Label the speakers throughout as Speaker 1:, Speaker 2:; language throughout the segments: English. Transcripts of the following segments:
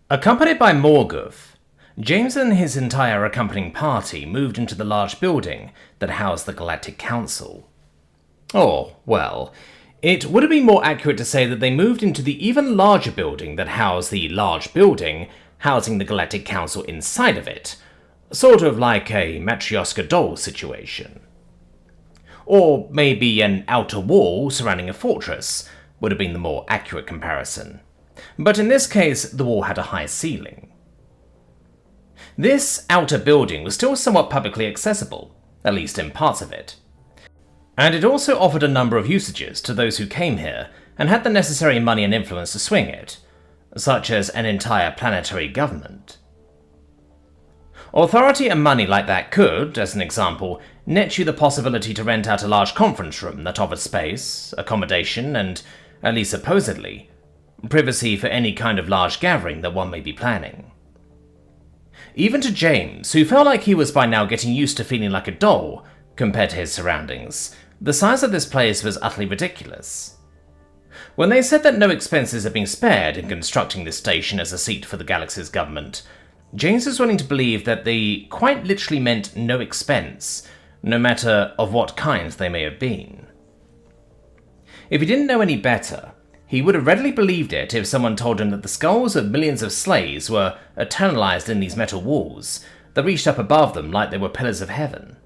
Speaker 1: Accompanied by Morgoth, James and his entire accompanying party moved into the large building that housed the Galactic Council. Or, well, it would have been more accurate to say that they moved into the even larger building that housed the large building, housing the Galactic Council inside of it, sort of like a Matryoshka doll situation. Or maybe an outer wall surrounding a fortress would have been the more accurate comparison. But in this case, the wall had a high ceiling. This outer building was still somewhat publicly accessible, at least in parts of it. And it also offered a number of usages to those who came here and had the necessary money and influence to swing it, such as an entire planetary government. Authority and money like that could, as an example, net you the possibility to rent out a large conference room that offered space, accommodation, and, at least supposedly, privacy for any kind of large gathering that one may be planning. Even to James, who felt like he was by now getting used to feeling like a doll compared to his surroundings, the size of this place was utterly ridiculous. When they said that no expenses had been spared in constructing this station as a seat for the galaxy's government, James was willing to believe that they quite literally meant no expense, no matter of what kind they may have been. If he didn't know any better, he would have readily believed it if someone told him that the skulls of millions of slaves were eternalized in these metal walls that reached up above them like they were pillars of heaven.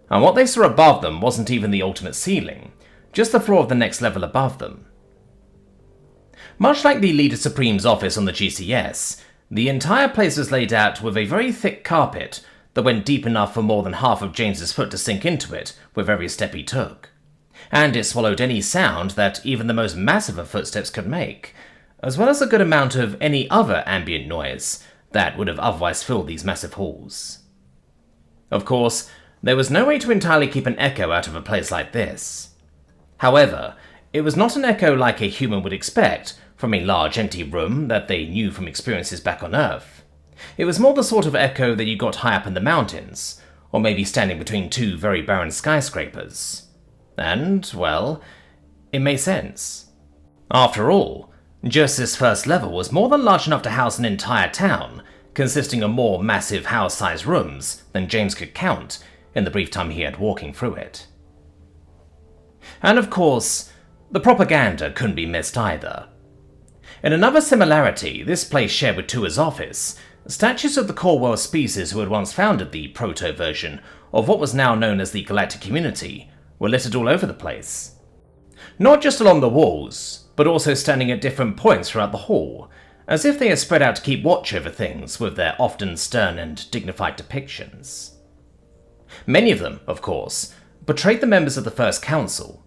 Speaker 1: And what they saw above them wasn't even the ultimate ceiling, just the floor of the next level above them. Much like the Leader Supreme's office on the GCS, the entire place was laid out with a very thick carpet that went deep enough for more than half of James's foot to sink into it with every step he took. And it swallowed any sound that even the most massive of footsteps could make, as well as a good amount of any other ambient noise that would have otherwise filled these massive halls. Of course, there was no way to entirely keep an echo out of a place like this. However, it was not an echo like a human would expect from a large empty room that they knew from experiences back on Earth. It was more the sort of echo that you got high up in the mountains, or maybe standing between two very barren skyscrapers. And, well, it made sense. After all, just this first level was more than large enough to house an entire town, consisting of more massive house-sized rooms than James could count in the brief time he had walking through it. And of course, the propaganda couldn't be missed either. In another similarity this place shared with Tua's office, statues of the core world species who had once founded the proto-version of what was now known as the Galactic Community were littered all over the place. Not just along the walls, but also standing at different points throughout the hall, as if they had spread out to keep watch over things with their often stern and dignified depictions. Many of them, of course, portrayed the members of the First Council.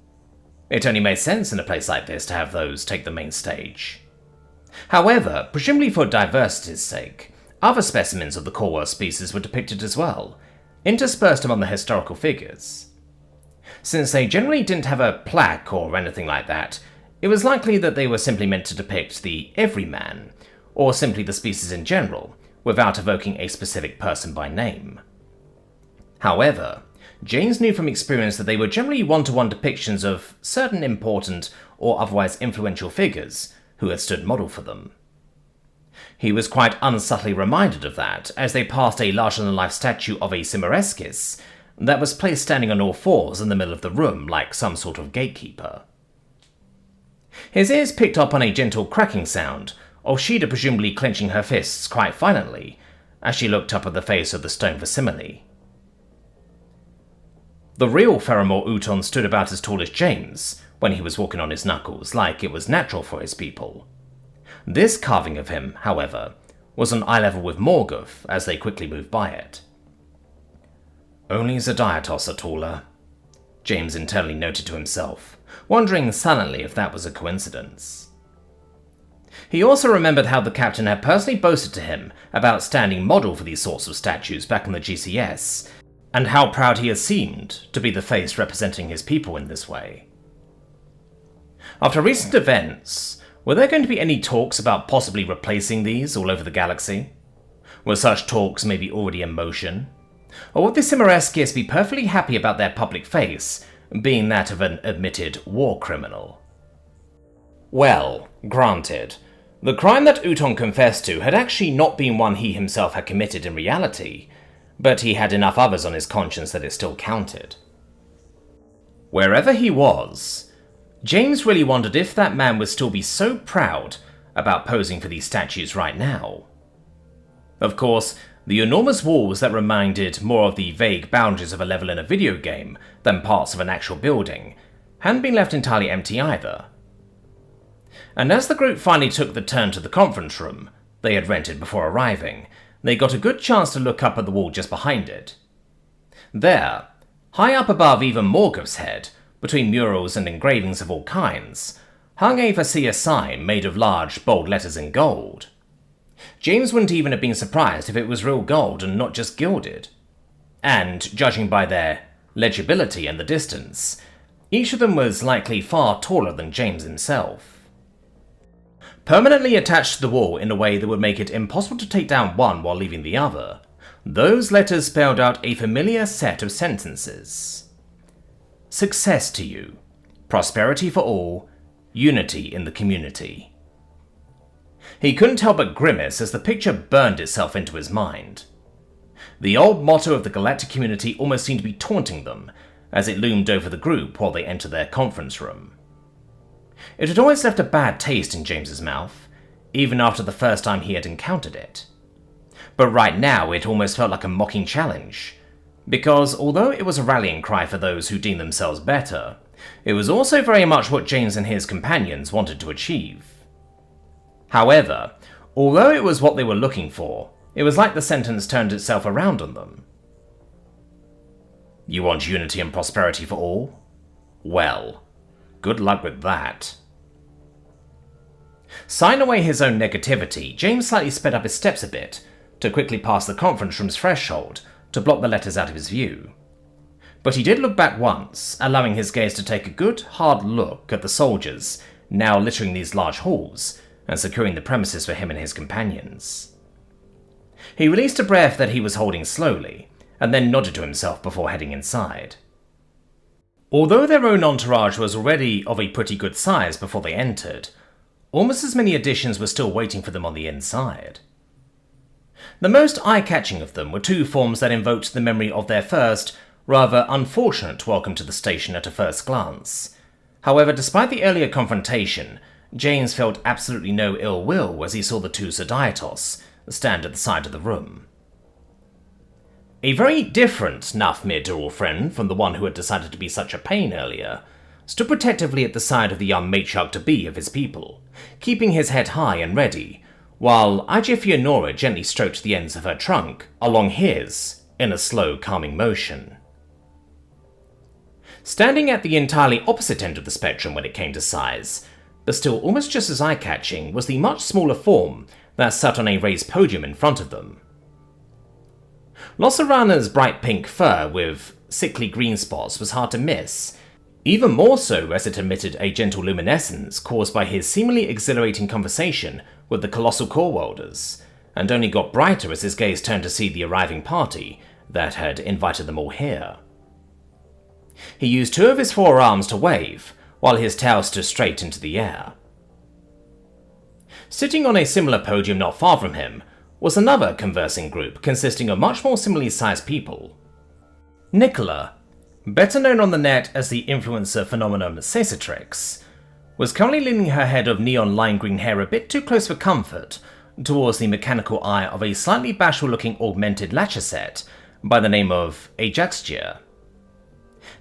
Speaker 1: It only made sense in a place like this to have those take the main stage. However, presumably for diversity's sake, other specimens of the core world species were depicted as well, interspersed among the historical figures. Since they generally didn't have a plaque or anything like that, it was likely that they were simply meant to depict the everyman, or simply the species in general, without evoking a specific person by name. However, James knew from experience that they were generally one-to-one depictions of certain important or otherwise influential figures who had stood model for them. He was quite unsubtly reminded of that as they passed a larger-than-life statue of a Cimareskis that was placed standing on all fours in the middle of the room like some sort of gatekeeper. His ears picked up on a gentle cracking sound of Zishedii presumably clenching her fists quite violently as she looked up at the face of the stone facsimile. The real Faramore Uton stood about as tall as James when he was walking on his knuckles, like it was natural for his people. This carving of him, however, was on eye level with Morgoth as they quickly moved by it. Only Zidiotos are taller, James internally noted to himself, wondering silently if that was a coincidence. He also remembered how the captain had personally boasted to him about standing model for these sorts of statues back on the GCS, and how proud he had seemed to be the face representing his people in this way. After recent events, were there going to be any talks about possibly replacing these all over the galaxy? Were such talks maybe already in motion? Or would the Cimareskis be perfectly happy about their public face being that of an admitted war criminal? Well, granted, The crime that Uton confessed to had actually not been one he himself had committed in reality, but he had enough others on his conscience that it still counted. Wherever he was, James really wondered if that man would still be so proud about posing for these statues right now. Of course, the enormous walls that reminded more of the vague boundaries of a level in a video game than parts of an actual building hadn't been left entirely empty either. And as the group finally took the turn to the conference room they had rented before arriving, they got a good chance to look up at the wall just behind it. There, high up above even Morgoth's head, between murals and engravings of all kinds, hung a Vasir sign made of large, bold letters in gold. James wouldn't even have been surprised if it was real gold and not just gilded. And, judging by their legibility and the distance, each of them was likely far taller than James himself. Permanently attached to the wall in a way that would make it impossible to take down one while leaving the other, those letters spelled out a familiar set of sentences. Success to you, prosperity for all, unity in the community. He couldn't help but grimace as the picture burned itself into his mind. The old motto of the galactic community almost seemed to be taunting them as it loomed over the group while they entered their conference room. It had always left a bad taste in James's mouth, even after the first time he had encountered it. But right now it almost felt like a mocking challenge, because although it was a rallying cry for those who deemed themselves better, it was also very much what James and his companions wanted to achieve. However, although it was what they were looking for, it was like the sentence turned itself around on them. You want unity and prosperity for all? Well, good luck with that. Signing away his own negativity, James slightly sped up his steps a bit to quickly pass the conference room's threshold to block the letters out of his view. But he did look back once, allowing his gaze to take a good, hard look at the soldiers now littering these large halls and securing the premises for him and his companions. He released a breath that he was holding slowly, and then nodded to himself before heading inside. Although their own entourage was already of a pretty good size before they entered, almost as many additions were still waiting for them on the inside. The most eye-catching of them were two forms that invoked the memory of their first, rather unfortunate welcome to the station at a first glance. However, despite the earlier confrontation, James felt absolutely no ill will as he saw the two Zishedii stand at the side of the room. A very different Nafmir dual friend from the one who had decided to be such a pain earlier, stood protectively at the side of the young matriarch-to-be of his people, keeping his head high and ready, while HFY gently stroked the ends of her trunk along his in a slow, calming motion. Standing at the entirely opposite end of the spectrum when it came to size, but still almost just as eye-catching, was the much smaller form that sat on a raised podium in front of them. Losaraner's bright pink fur with sickly green spots was hard to miss, even more so as it emitted a gentle luminescence caused by his seemingly exhilarating conversation with the colossal core welders, and only got brighter as his gaze turned to see the arriving party that had invited them all here. He used two of his forearms to wave, while his tail stood straight into the air. Sitting on a similar podium not far from him was another conversing group consisting of much more similarly sized people. Nicola, better known on the net as the influencer phenomenon Scifi, was currently leaning her head of neon lime green hair a bit too close for comfort towards the mechanical eye of a slightly bashful-looking augmented Lachesette by the name of Ajaxgia.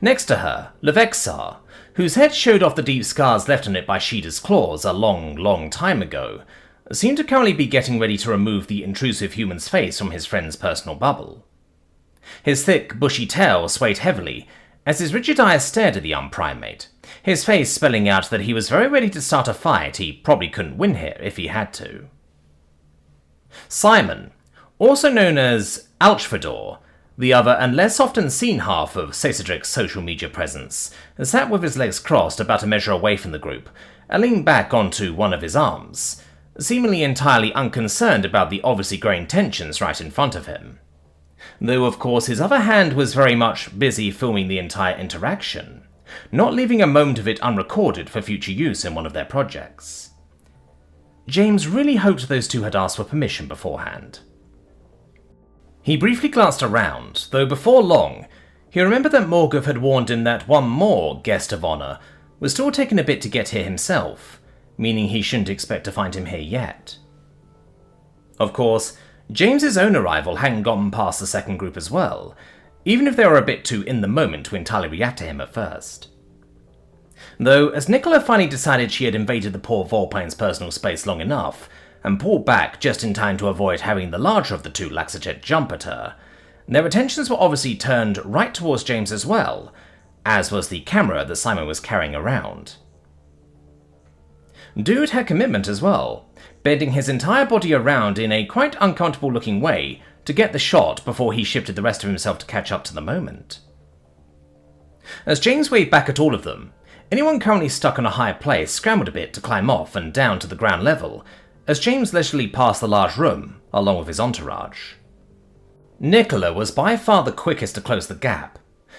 Speaker 1: Next to her, Levexar, whose head showed off the deep scars left on it by Sheeda's claws a long, long time ago, seemed to currently be getting ready to remove the intrusive human's face from his friend's personal bubble. His thick, bushy tail swayed heavily as his rigid eyes stared at the young primate, his face spelling out that he was very ready to start a fight he probably couldn't win here if he had to. Simon, also known as Alchfador, the other and less often seen half of Scifi's social media presence, sat with his legs crossed about a measure away from the group, and leaned back onto one of his arms, seemingly entirely unconcerned about the obviously growing tensions right in front of him. Though of course his other hand was very much busy filming the entire interaction, not leaving a moment of it unrecorded for future use in one of their projects. James really hoped those two had asked for permission beforehand. He briefly glanced around, though before long, he remembered that Morgoth had warned him that one more guest of honour was still taking a bit to get here himself, meaning he shouldn't expect to find him here yet. Of course, James's own arrival hadn't gotten past the second group as well, even if they were a bit too in the moment to entirely react to him at first. Though, as Nicola finally decided she had invaded the poor Volplane's personal space long enough, and pulled back just in time to avoid having the larger of the two Laxajet jump at her, their attentions were obviously turned right towards James as well, as was the camera that Simon was carrying around. Dude had commitment as well, bending his entire body around in a quite uncomfortable looking way to get the shot before he shifted the rest of himself to catch up to the moment. As James waved back at all of them, anyone currently stuck on a higher place scrambled a bit to climb off and down to the ground level, as James leisurely passed the large room, along with his entourage. Nicola was by far the quickest to close the gap,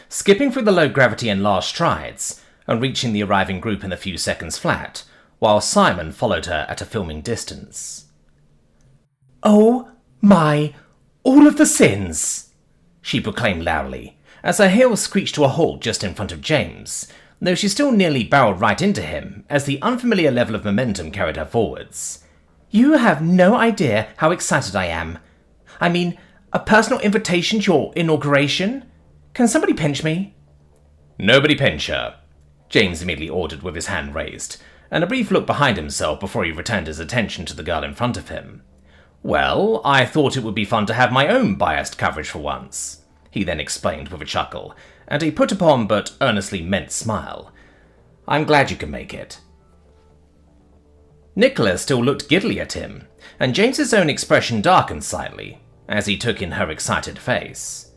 Speaker 1: skipping through the low gravity in large strides, and reaching the arriving group in a few seconds flat, while Simon followed her at a filming distance. "Oh my, all of the sins!" she proclaimed loudly, as her heels screeched to a halt just in front of James, though she still nearly barreled right into him as the unfamiliar level of momentum carried her forwards. "You have no idea how excited I am. I mean, a personal invitation to your inauguration? Can somebody pinch me?" "Nobody pinch her," James immediately ordered with his hand raised, and a brief look behind himself before he returned his attention to the girl in front of him. "Well, I thought it would be fun to have my own biased coverage for once," he then explained with a chuckle, and a put-upon but earnestly meant smile. "I'm glad you can make it." Nicola still looked giddily at him, and James's own expression darkened slightly, as he took in her excited face.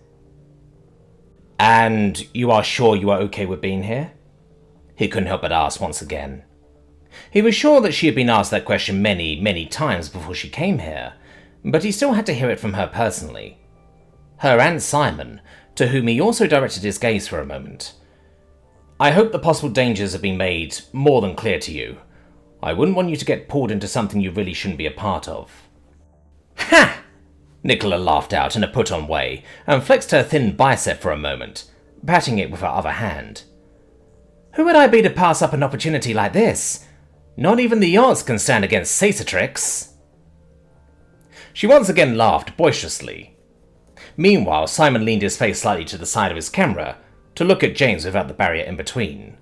Speaker 1: "And you are sure you are okay with being here?" he couldn't help but ask once again. He was sure that she had been asked that question many, many times before she came here, but he still had to hear it from her personally. Her and Simon, to whom he also directed his gaze for a moment. "I hope the possible dangers have been made more than clear to you. I wouldn't want you to get pulled into something you really shouldn't be a part of." "Ha!" Nicola laughed out in a put-on way, and flexed her thin bicep for a moment, patting it with her other hand. "Who would I be to pass up an opportunity like this? Not even the odds can stand against Caesartrix." She once again laughed boisterously. Meanwhile, Simon leaned his face slightly to the side of his camera to look at James without the barrier in between.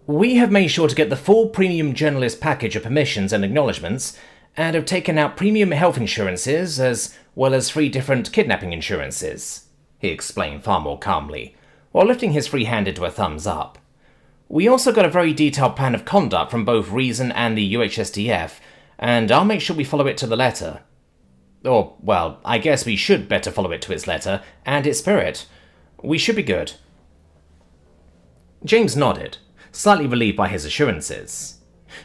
Speaker 1: "We have made sure to get the full premium journalist package of permissions and acknowledgements, and have taken out premium health insurances as well as 3 different kidnapping insurances," he explained far more calmly, while lifting his free hand into a thumbs up. "We also got a very detailed plan of conduct from both Reason and the UHSDF, and I'll make sure we follow it to the letter. Or, well, I guess we should better follow it to its letter and its spirit. We should be good." James nodded, slightly relieved by his assurances.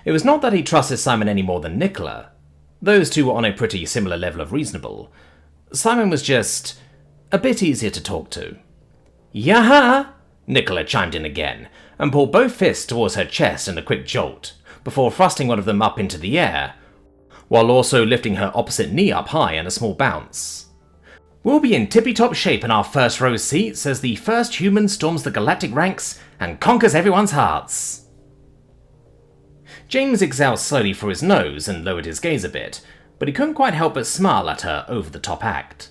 Speaker 1: It was not that he trusted Simon any more than Nicola. Those two were on a pretty similar level of reasonable. Simon was just a bit easier to talk to. "Yaha!" Nicola chimed in again, and pulled both fists towards her chest in a quick jolt, before thrusting one of them up into the air, while also lifting her opposite knee up high in a small bounce. "We'll be in tippy-top shape in our first row seats as the first human storms the galactic ranks and conquers everyone's hearts." James exhaled slowly through his nose and lowered his gaze a bit, but he couldn't quite help but smile at her over-the-top act.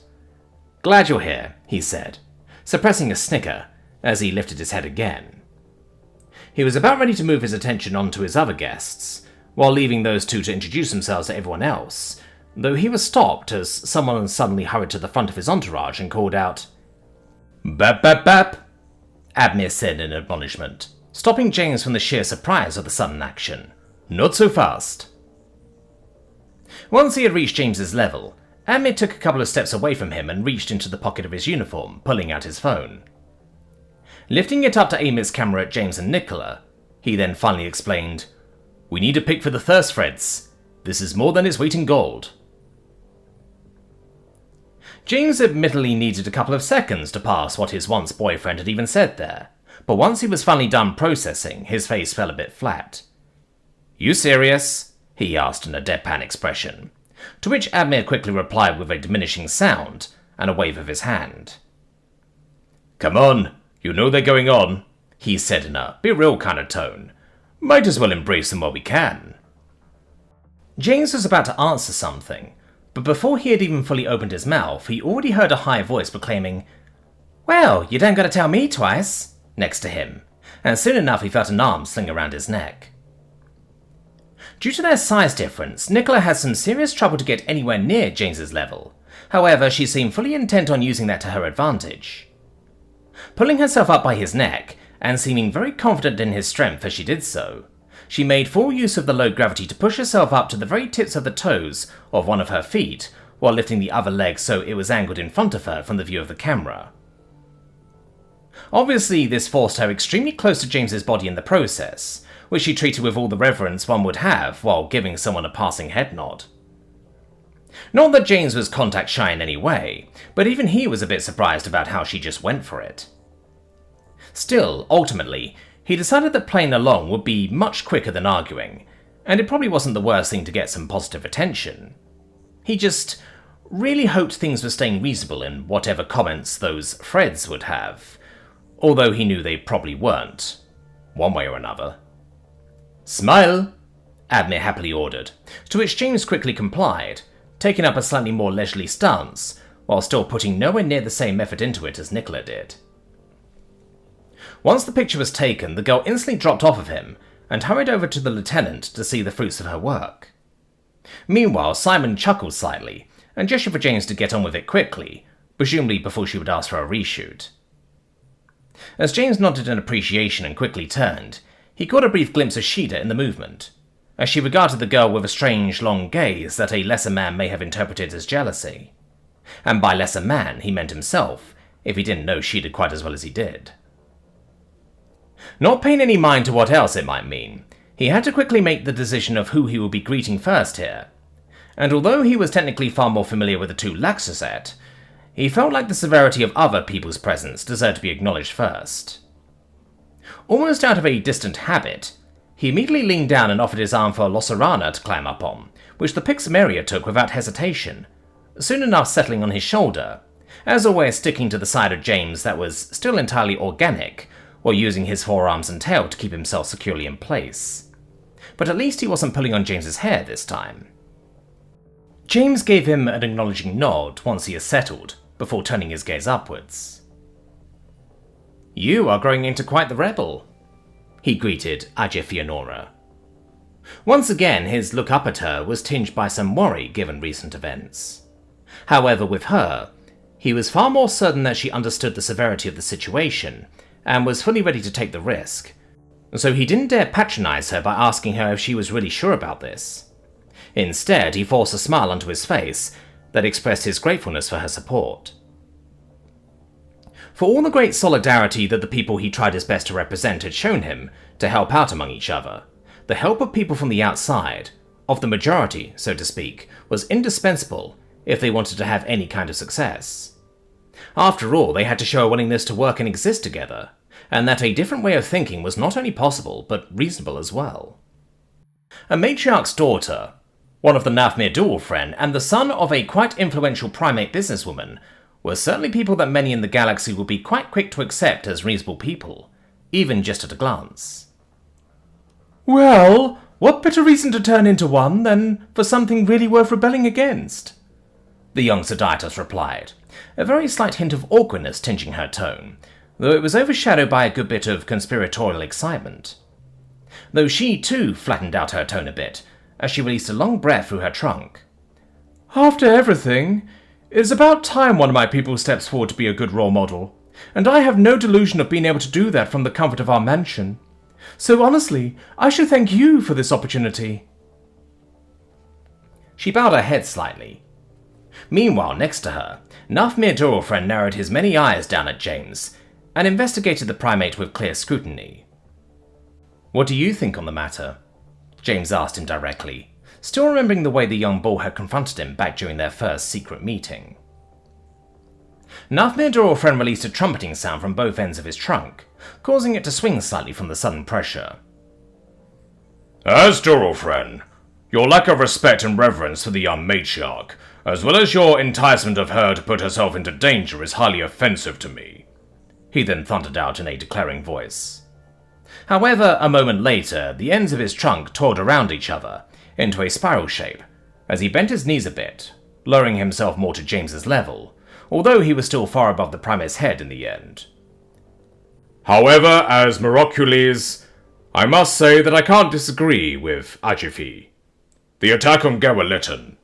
Speaker 1: "Glad you're here," he said, suppressing a snicker as he lifted his head again. He was about ready to move his attention on to his other guests, while leaving those two to introduce themselves to everyone else, though he was stopped as someone suddenly hurried to the front of his entourage and called out, "Bap bap bap," Admir said in admonishment, stopping James from the sheer surprise of the sudden action. "Not so fast." Once he had reached James's level, Admir took a couple of steps away from him and reached into the pocket of his uniform, pulling out his phone. Lifting it up to aim his camera at James and Nicola, he then finally explained, "We need a pic for the thirst threads. This is more than its weight in gold." James admittedly needed a couple of seconds to pass what his once boyfriend had even said there, but once he was finally done processing, his face fell a bit flat. "You serious?" he asked in a deadpan expression, to which Admir quickly replied with a diminishing sound and a wave of his hand. "Come on, you know they're going on," he said in a be real kind of tone. "Might as well embrace them while we can." James was about to answer something, but before he had even fully opened his mouth, he already heard a high voice proclaiming, "Well, you don't gotta tell me twice," next to him, and soon enough he felt an arm sling around his neck. Due to their size difference, Nicola had some serious trouble to get anywhere near James's level. However, she seemed fully intent on using that to her advantage. Pulling herself up by his neck, and seeming very confident in his strength as she did so, she made full use of the low gravity to push herself up to the very tips of the toes of one of her feet, while lifting the other leg so it was angled in front of her from the view of the camera. Obviously, this forced her extremely close to James's body in the process, which she treated with all the reverence one would have while giving someone a passing head nod. Not that James was contact shy in any way, but even he was a bit surprised about how she just went for it. Still, ultimately, he decided that playing along would be much quicker than arguing, and it probably wasn't the worst thing to get some positive attention. He just really hoped things were staying reasonable in whatever comments those threads would have, although he knew they probably weren't, one way or another. "Smile," Admir happily ordered, to which James quickly complied, taking up a slightly more leisurely stance, while still putting nowhere near the same effort into it as Nicola did. Once the picture was taken, the girl instantly dropped off of him, and hurried over to the lieutenant to see the fruits of her work. Meanwhile, Simon chuckled slightly, and gestured for James to get on with it quickly, presumably before she would ask for a reshoot. As James nodded in appreciation and quickly turned, he caught a brief glimpse of Sheida in the movement, as she regarded the girl with a strange, long gaze that a lesser man may have interpreted as jealousy. And by lesser man, he meant himself, if he didn't know Sheida quite as well as he did. Not paying any mind to what else it might mean, he had to quickly make the decision of who he would be greeting first here, and although he was technically far more familiar with the two Laxoset, he felt like the severity of other people's presence deserved to be acknowledged first. Almost out of a distant habit, he immediately leaned down and offered his arm for Losaraner to climb up on, which the Pixomeria took without hesitation, soon enough settling on his shoulder, as always sticking to the side of James that was still entirely organic, while using his forearms and tail to keep himself securely in place. But at least he wasn't pulling on James's hair this time. James gave him an acknowledging nod once he had settled, before turning his gaze upwards. "You are growing into quite the rebel," he greeted Aja. Once again, his look up at her was tinged by some worry given recent events. However, with her, he was far more certain that she understood the severity of the situation, and was fully ready to take the risk, so he didn't dare patronize her by asking her if she was really sure about this. Instead, he forced a smile onto his face that expressed his gratefulness for her support. For all the great solidarity that the people he tried his best to represent had shown him to help out among each other, the help of people from the outside, of the majority, so to speak, was indispensable if they wanted to have any kind of success. After all, they had to show a willingness to work and exist together, and that a different way of thinking was not only possible, but reasonable as well. A matriarch's daughter, one of the Nafmir Dualfren, and the son of a quite influential primate businesswoman were certainly people that many in the galaxy would be quite quick to accept as reasonable people, even just at a glance. "Well, what better reason to turn into one than for something really worth rebelling against?" the young Zishedii replied, a very slight hint of awkwardness tinging her tone, though it was overshadowed by a good bit of conspiratorial excitement. Though she, too, flattened out her tone a bit, as she released a long breath through her trunk. "After everything, it's about time one of my people steps forward to be a good role model, and I have no delusion of being able to do that from the comfort of our mansion. So honestly, I should thank you for this opportunity." She bowed her head slightly. Meanwhile, next to her, Nafmir Dualfren narrowed his many eyes down at James, and investigated the primate with clear scrutiny. "What do you think on the matter?" James asked indirectly, still remembering the way the young bull had confronted him back during their first secret meeting. Nafmir Dualfren released a trumpeting sound from both ends of his trunk, causing it to swing slightly from the sudden pressure. "As Dualfren,
Speaker 2: Your lack of respect and reverence for the young matriarch, as well as your enticement of her to put herself into danger, is highly offensive to me," he then thundered out in a declaring voice.
Speaker 1: However, a moment later, the ends of his trunk toiled around each other, into a spiral shape, as he bent his knees a bit, lowering himself more to James's level, although he was still far above the Primate's head in the end.
Speaker 2: "However, as Miracules, I must say that I can't disagree with HFY. The attack on Gewelitan,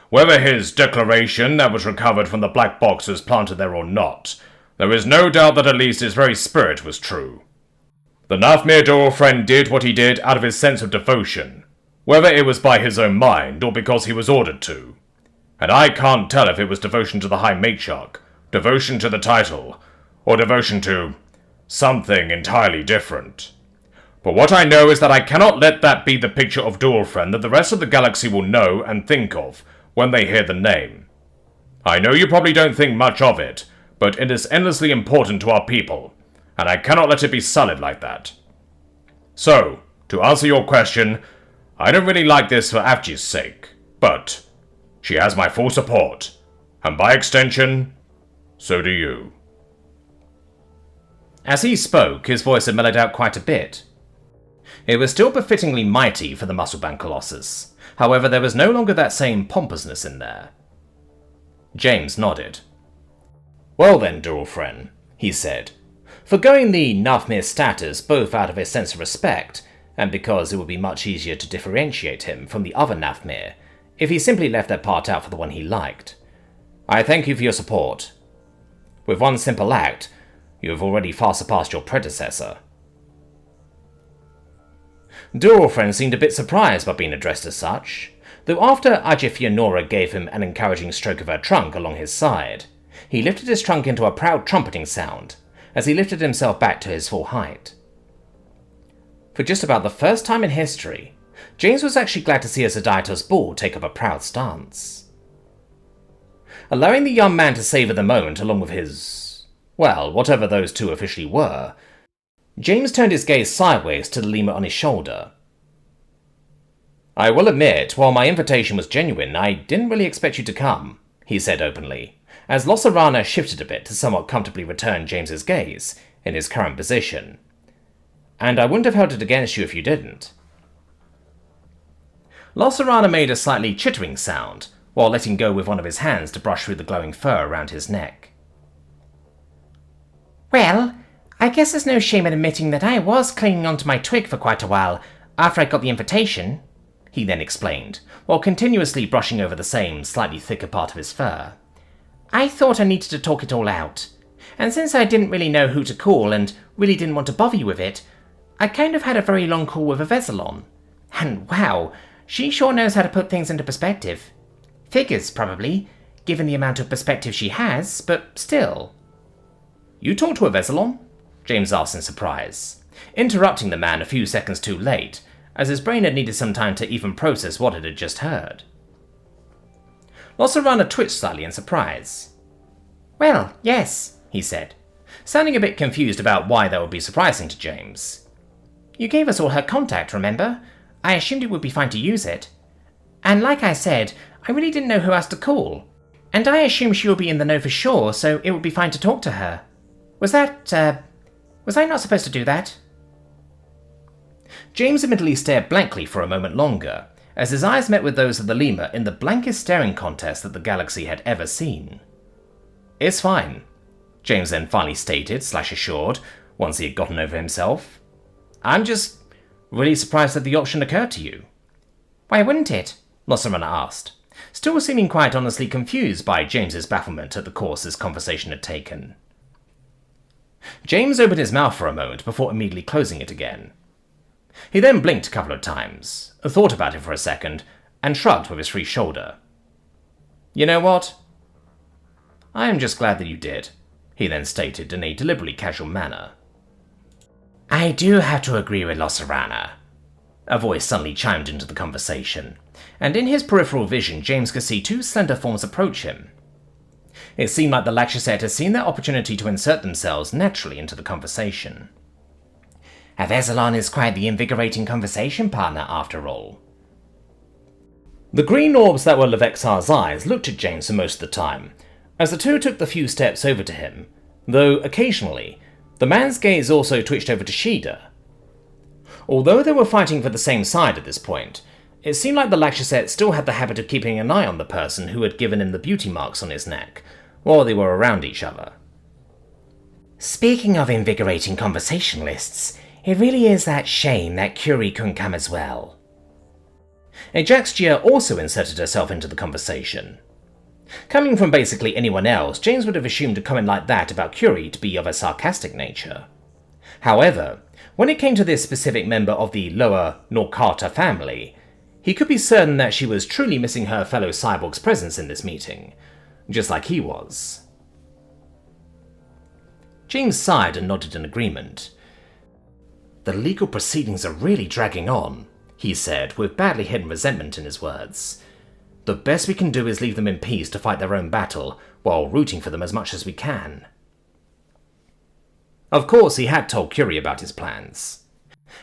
Speaker 2: whether his declaration that was recovered from the black box was planted there or not, there is no doubt that at least its very spirit was true. The Nafmir Doralfriend did what he did out of his sense of devotion, whether it was by his own mind or because he was ordered to. And I can't tell if it was devotion to the High Matriarch, devotion to the title, or devotion to something entirely different. But what I know is that I cannot let that be the picture of Doralfriend that the rest of the galaxy will know and think of when they hear the name. I know you probably don't think much of it, but it is endlessly important to our people, and I cannot let it be sullied like that. So, to answer your question, I don't really like this for Avji's sake, but she has my full support, and by extension, so do you."
Speaker 1: As he spoke, his voice had mellowed out quite a bit. It was still befittingly mighty for the muscle-bound Colossus, however there was no longer that same pompousness in there. James nodded. "Well then, Doralfriend," he said, forgoing the Nafmir status both out of a sense of respect, and because it would be much easier to differentiate him from the other Nafmir if he simply left that part out for the one he liked. "I thank you for your support. With one simple act, you have already far surpassed your predecessor." Doralfriend seemed a bit surprised by being addressed as such, though after Ajifia gave him an encouraging stroke of her trunk along his side, he lifted his trunk into a proud trumpeting sound as he lifted himself back to his full height. For just about the first time in history, James was actually glad to see a Zishedii's bull take up a proud stance. Allowing the young man to savour the moment along with his, well, whatever those two officially were, James turned his gaze sideways to the lemur on his shoulder. "I will admit, while my invitation was genuine, I didn't really expect you to come," he said openly, as Losaraner shifted a bit to somewhat comfortably return James's gaze in his current position. "And I wouldn't have held it against you if you didn't." Losaraner made a slightly chittering sound, while letting go with one of his hands to brush through the glowing fur around his neck.
Speaker 3: "Well, I guess there's no shame in admitting that I was clinging onto my twig for quite a while after I got the invitation," he then explained, while continuously brushing over the same, slightly thicker part of his fur. "I thought I needed to talk it all out, and since I didn't really know who to call and really didn't want to bother you with it, I kind of had a very long call with Avezalon. And wow, she sure knows how to put things into perspective. Figures, probably, given the amount of perspective she has, but still."
Speaker 1: "You talked to Avezalon?" James asked in surprise, interrupting the man a few seconds too late, as his brain had needed some time to even process what it had just heard. Losaraner twitched slightly in surprise.
Speaker 3: "Well, yes," he said,
Speaker 1: sounding a bit confused about why that would be surprising to James.
Speaker 3: "You gave us all her contact, remember? I assumed it would be fine to use it. And like I said, I really didn't know who else to call. And I assumed she would be in the know for sure, so it would be fine to talk to her. Was I not supposed to do that?"
Speaker 1: James admittedly stared blankly for a moment longer, as his eyes met with those of the lemur in the blankest staring contest that the galaxy had ever seen. "It's fine," James then finally stated, /assured, once he had gotten over himself. "I'm just really surprised that the option occurred to you."
Speaker 3: "Why wouldn't it?"
Speaker 1: Losaraner asked, still seeming quite honestly confused by James's bafflement at the course this conversation had taken. James opened his mouth for a moment before immediately closing it again. He then blinked a couple of times, thought about it for a second, and shrugged with his free shoulder. "You know what? I am just glad that you did," he then stated in a deliberately casual manner.
Speaker 3: "I do have to agree with Losaraner,"
Speaker 1: a voice suddenly chimed into the conversation, and in his peripheral vision James could see two slender forms approach him. It seemed like the Lacheset had seen their opportunity to insert themselves naturally into the conversation.
Speaker 3: "Avezalon is quite the invigorating conversation partner, after all."
Speaker 1: The green orbs that were Levexar's eyes looked at James for most of the time, as the two took the few steps over to him, though occasionally, the man's gaze also twitched over to Zishedii. Although they were fighting for the same side at this point, it seemed like the Lacheset still had the habit of keeping an eye on the person who had given him the beauty marks on his neck, while they were around each other.
Speaker 3: Speaking of invigorating conversationalists, it really is that shame that Curie couldn't come as well.
Speaker 1: Ajaxia also inserted herself into the conversation. Coming from basically anyone else, James would have assumed a comment like that about Curie to be of a sarcastic nature. However, when it came to this specific member of the lower Norcarta family, he could be certain that she was truly missing her fellow cyborg's presence in this meeting, just like he was. James sighed and nodded in agreement.
Speaker 3: The legal proceedings are really dragging on, he said, with badly hidden resentment in his words. The best we can do is leave them in peace to fight their own battle, while rooting for them as much as we can.
Speaker 1: Of course, he had told Curie about his plans,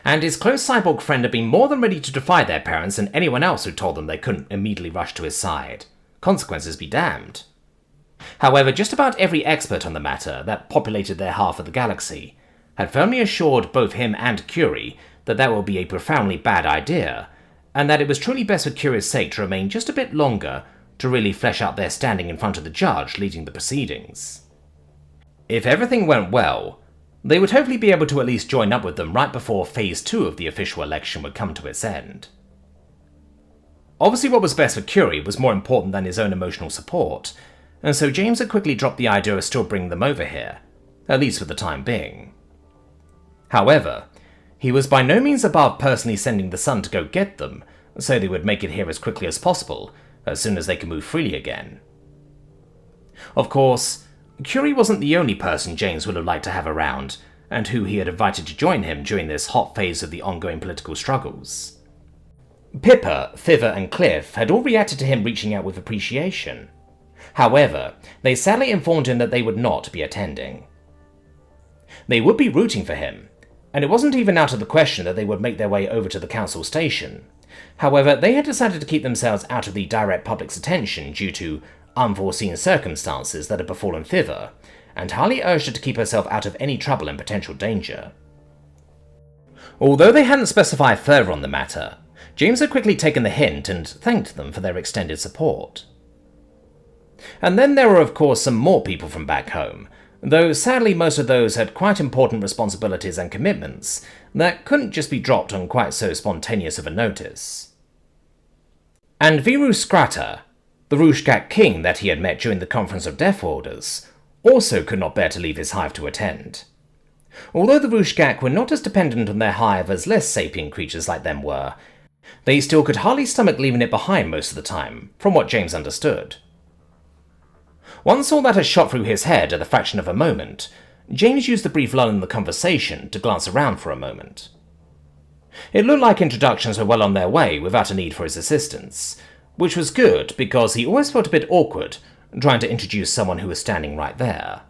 Speaker 1: and his close cyborg friend had been more than ready to defy their parents and anyone else who told them they couldn't immediately rush to his side. Consequences be damned. However, just about every expert on the matter that populated their half of the galaxy had firmly assured both him and Curie that would be a profoundly bad idea, and that it was truly best for Curie's sake to remain just a bit longer to really flesh out their standing in front of the judge leading the proceedings. If everything went well, they would hopefully be able to at least join up with them right before Phase 2 of the official election would come to its end. Obviously what was best for Curie was more important than his own emotional support, and so James had quickly dropped the idea of still bringing them over here, at least for the time being. However, he was by no means above personally sending the Sun to go get them, so they would make it here as quickly as possible, as soon as they could move freely again. Of course, Curie wasn't the only person James would have liked to have around, and who he had invited to join him during this hot phase of the ongoing political struggles. Pippa, Fiver, and Cliff had all reacted to him reaching out with appreciation. However, they sadly informed him that they would not be attending. They would be rooting for him, and it wasn't even out of the question that they would make their way over to the council station. However, they had decided to keep themselves out of the direct public's attention due to unforeseen circumstances that had befallen Fiver, and highly urged her to keep herself out of any trouble and potential danger. Although they hadn't specified further on the matter, James had quickly taken the hint and thanked them for their extended support. And then there were of course some more people from back home, though sadly most of those had quite important responsibilities and commitments that couldn't just be dropped on quite so spontaneous of a notice. And Viru Scrata, the Rushgak king that he had met during the conference of Deathworlders, also could not bear to leave his hive to attend. Although the Rushgak were not as dependent on their hive as less sapient creatures like them were, they still could hardly stomach leaving it behind most of the time, from what James understood. Once all that had shot through his head at the fraction of a moment, James used the brief lull in the conversation to glance around for a moment. It looked like introductions were well on their way without a need for his assistance, which was good because he always felt a bit awkward trying to introduce someone who was standing right there.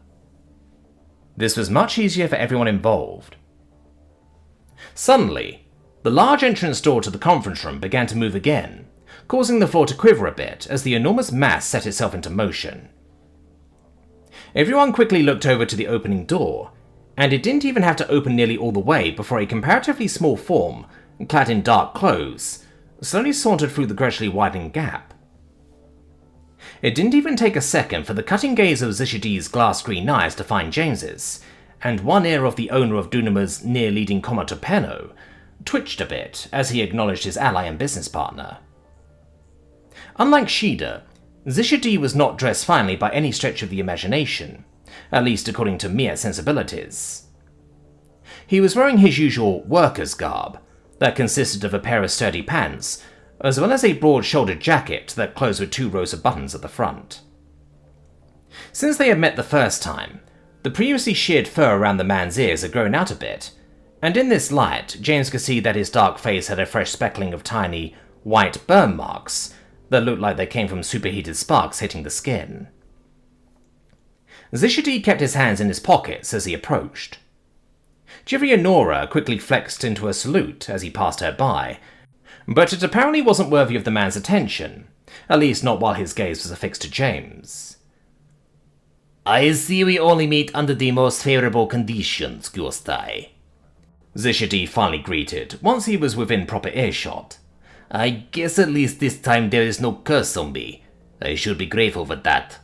Speaker 1: This was much easier for everyone involved. Suddenly, the large entrance door to the conference room began to move again, causing the floor to quiver a bit as the enormous mass set itself into motion. Everyone quickly looked over to the opening door, and it didn't even have to open nearly all the way before a comparatively small form, clad in dark clothes, slowly sauntered through the gradually widening gap. It didn't even take a second for the cutting gaze of Zishedii's glass green eyes to find James's, and one ear of the owner of Dunama's near-leading commenter Penno twitched a bit as he acknowledged his ally and business partner. Unlike Zishedii, Zishedii was not dressed finely by any stretch of the imagination, at least according to mere sensibilities. He was wearing his usual worker's garb, that consisted of a pair of sturdy pants, as well as a broad-shouldered jacket that closed with 2 rows of buttons at the front. Since they had met the first time, the previously sheared fur around the man's ears had grown out a bit, and in this light, James could see that his dark face had a fresh speckling of tiny, white burn marks that looked like they came from superheated sparks hitting the skin. Zishedii kept his hands in his pockets as he approached. Jivrianora quickly flexed into a salute as he passed her by, But it apparently wasn't worthy of the man's attention, at least not while his gaze was affixed to James.
Speaker 3: I see we only meet under the most favorable conditions, Gyostai.
Speaker 1: Zishedii finally greeted, once he was within proper earshot.
Speaker 3: I guess at least this time there is no curse on me. I should be grateful for that.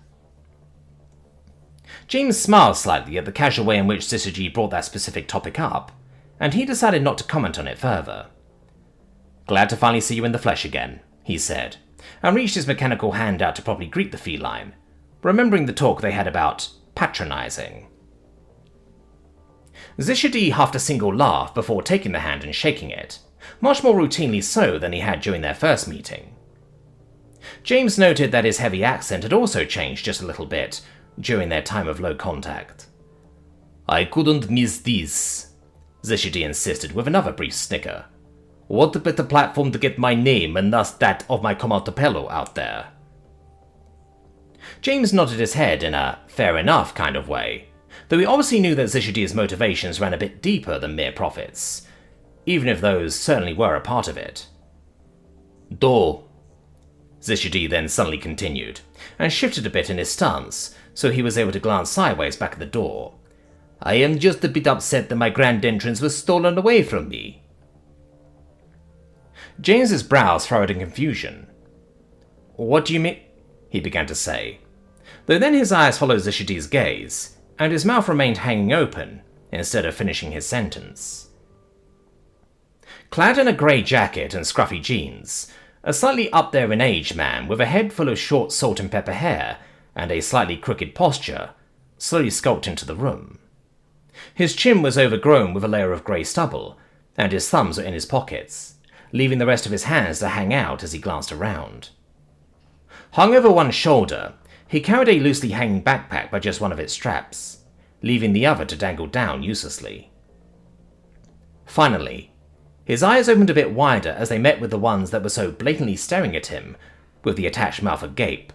Speaker 1: James smiled slightly at the casual way in which Zishedii brought that specific topic up, and he decided not to comment on it further. Glad to finally see you in the flesh again, he said, and reached his mechanical hand out to properly greet the feline, remembering the talk they had about patronizing. Zishedii huffed a single laugh before taking the hand and shaking it, much more routinely so than he had during their first meeting. James noted that his heavy accent had also changed just a little bit during their time of low contact.
Speaker 3: I couldn't miss this,
Speaker 1: Zishedii insisted with another brief snicker.
Speaker 3: What better platform to get my name and thus that of my Comaltopello out there?
Speaker 1: James nodded his head in a fair enough kind of way, though he obviously knew that Zishedii's motivations ran a bit deeper than mere profits, even if those certainly were a part of it.
Speaker 3: Do,
Speaker 1: Zishedii then suddenly continued, and shifted a bit in his stance, so he was able to glance sideways back at the door.
Speaker 3: I am just a bit upset that my grand entrance was stolen away from me.
Speaker 1: James's brows furrowed in confusion. What do you mean? He began to say, though then his eyes followed Zishedii's gaze, and his mouth remained hanging open, instead of finishing his sentence. Clad in a grey jacket and scruffy jeans, a slightly up there in age man with a head full of short salt and pepper hair and a slightly crooked posture slowly skulked into the room. His chin was overgrown with a layer of grey stubble, and his thumbs were in his pockets, leaving the rest of his hands to hang out as he glanced around. Hung over one shoulder, he carried a loosely hanging backpack by just one of its straps, leaving the other to dangle down uselessly. Finally, his eyes opened a bit wider as they met with the ones that were so blatantly staring at him, with the attached mouth agape.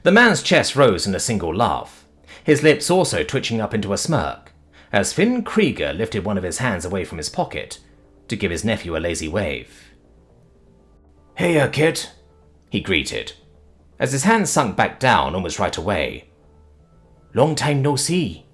Speaker 1: The man's chest rose in a single laugh, his lips also twitching up into a smirk, as Finn Krieger lifted one of his hands away from his pocket to give his nephew a lazy wave.
Speaker 2: "Hiya, kid,"
Speaker 1: he greeted, as his hand sunk back down almost right away.
Speaker 3: Long time no see.